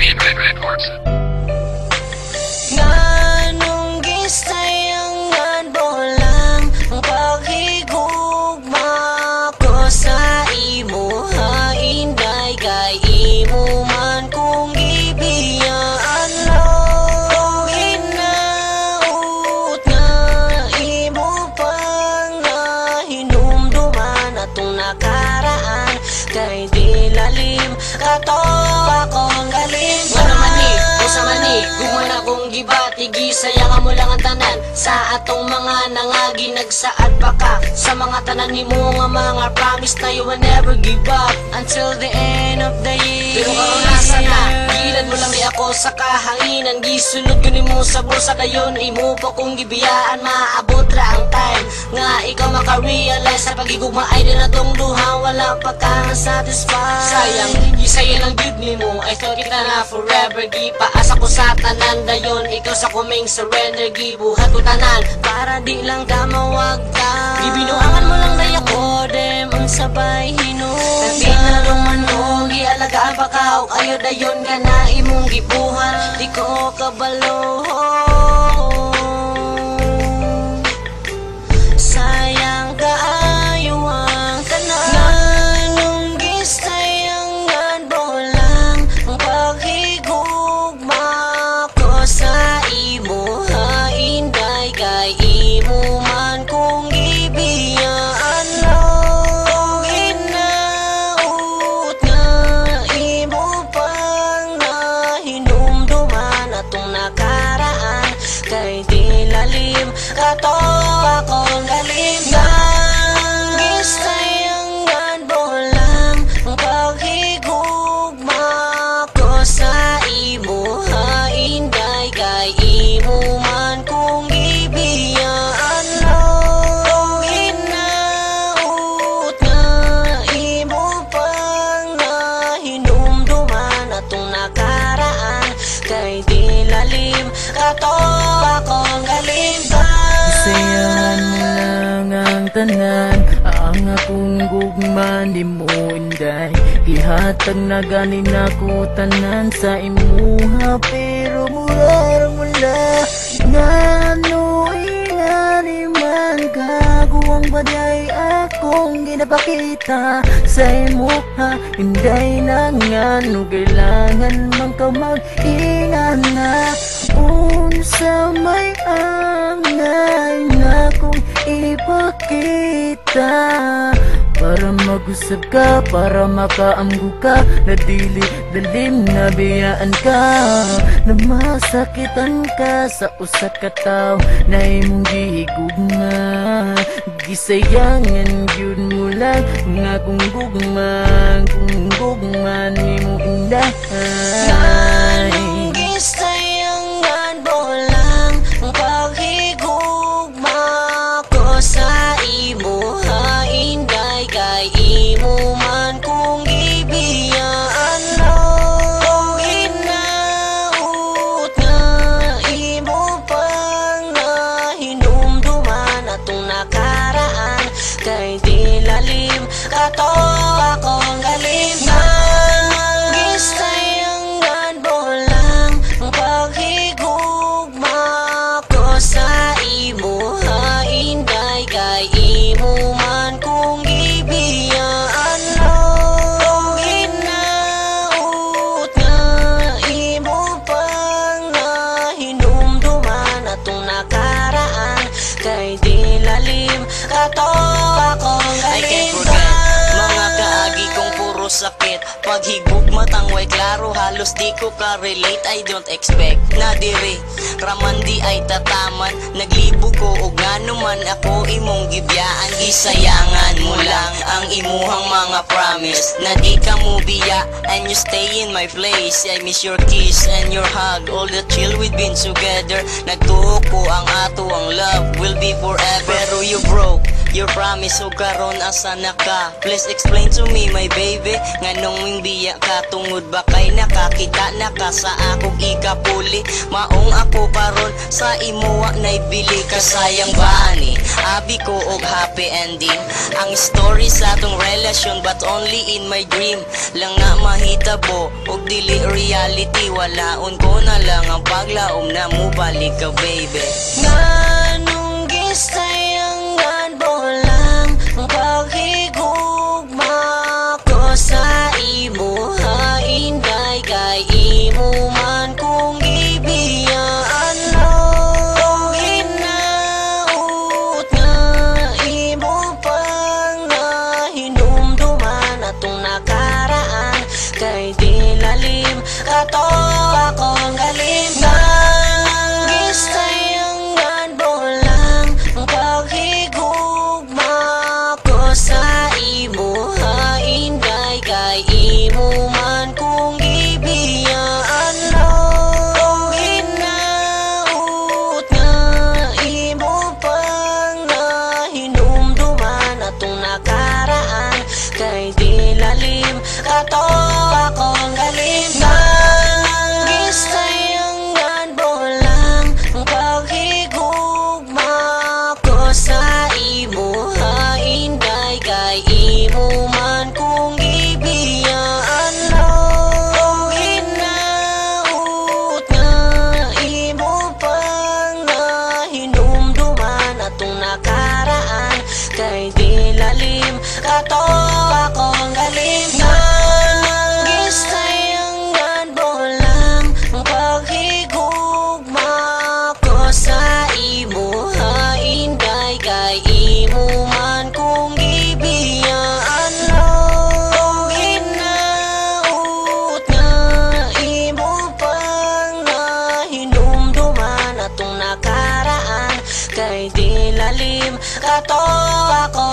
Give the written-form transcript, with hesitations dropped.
Red Records. Nganong gisayangan bolang ang paghigugma ko sa imo, hainday kay imo man kung gibiyaan lang. Hinaut nga imo pang nahinumduman atong nakaraan, kay di lalim kato akong galing. Ano mani, usa mani, gugman akong gibati, gisayangan mo lang ang tanan sa atong mga nangagi nagsaad pa ka sa mga tanan nimo nga mga promise na you will never give up Until the end of the year. Pero karon nasa na, gilad mo lang ni ako sa kahanginan, gisunod ko nimo sa bulsa dayon imo pa kung gibiyaan, maabot ra ang time nga ikaw maka-realize sa pagigugma ay din atong duha wala pa ka satisfied. Sayang, gisaya lang gyud nimo, I thought kita na forever, gipaasa ko sa tanan dayon ikaw sa kuming surrender, gibuhat ko tanan Para di lang ka mawagta, gibinuangan mo lang day ako. dem ang sabay hinungan. Tinaluman mo, gialagaan pa ka o kayo dayon ka na imong gibuhan. Di ko kabalo, sayang kaayo ang tanan. Nganong gisayangan bolang ang paghigugma ko sa imo, hainday kay imo man kung gibiyaan lang. Hinaut nga imo pang nahinumduman atong nakaraan, kay di lalim kato akong galing. Gisayangan bolang ang paghigugma ko sa imo, hainday kay imo man kung gibiyaan lang. Hinaut nga imo pang nahinumduman atong nakaraan, kay di lalim kato akong galing. Sayangan mo lang ang tanan, ang akong gugman di mo inday. Gihatag na ganin ako tanan sa imuha, pero mura mula ngano ingani man kaguwang baday akong ginapakita sa imuha. Inday na ngano kailangan man ka mag-ingan na unsa may angay na kung ipakita, para mag-usap ka, para makaamgo ka, na dili dalim na biyaan ka, na masakitan ka sa usat ka tao na imong gihigugma. Gisayangan yun mo lang nga kung gugman nimo indahay. Gisayangan bolang ang paghigugma ko sa imo, hainday kay imo man kung gibiyaan lang. Hinaut nga imo pang nahinumduman atong nakaraan, kay di lalim kato akong galing. Gisayangan bolang ang paghigugma ko sa imo, hainday kay imo man kung gibiyaan lang. Hinaut nga imo pang nahinumduman atong nakaraan, kay di lalim kato akong I galing. can't forget mga kaagi kong puro sakit, paghigugma tangway klaro halos di ko ka-relate. I don't expect na diri raman di ay tataman, naglibo ko og ngano man ako imong gibiyaan. Gisayangan mo lang ang imuhang mga promise na di ka mo biya, and you stay in my place. I miss your kiss and your hug, all the chill we've been together. Nagtuo ko ang ato ang love will be forever, pero you broke your promise o karon asa na ka. Please explain to me my baby, nganong wing biya ka tungod ba kay nakakita na ka sa akong ikapuli. Maong ako karon sa imuwa na ibili ka, sayang ba ani abi ko og happy ending ang story sa atong relasyon, but only in my dream lang nga mahitabo og dili reality. Walaon ko na lang ang paglaom na mo balik ka baby. Nganong gisayangan mo lang ang paghigugma ko sa imo. Hainday kay imo man kung gibiyaan mo. Hinaut nga imo pang nahinumduman atong nakaraan. Kay di lalim kato akong galim. Gisayangan mo lang ang paghigugma ko sa imo. Hainday kay imo man kung gibiyaan mo. Hinaut nga imo pang nahinumduman atong nakaraan. Kay di lalim kato akong galim. Gisayangan mo lang ang paghigugma ko sa imo. Hainday kay imo man kung gibiyaan mo. Hinaut nga imo pang nahinumduman atong nakaraan. Kay di lalim kato akong galim. Gisayangan mo lang ang paghigugma ko sa imo. Hainday kay imo man kung gibiyaan mo. Hinaut nga imo pang nahinumduman atong nakaraan. Kay di lalim kato ako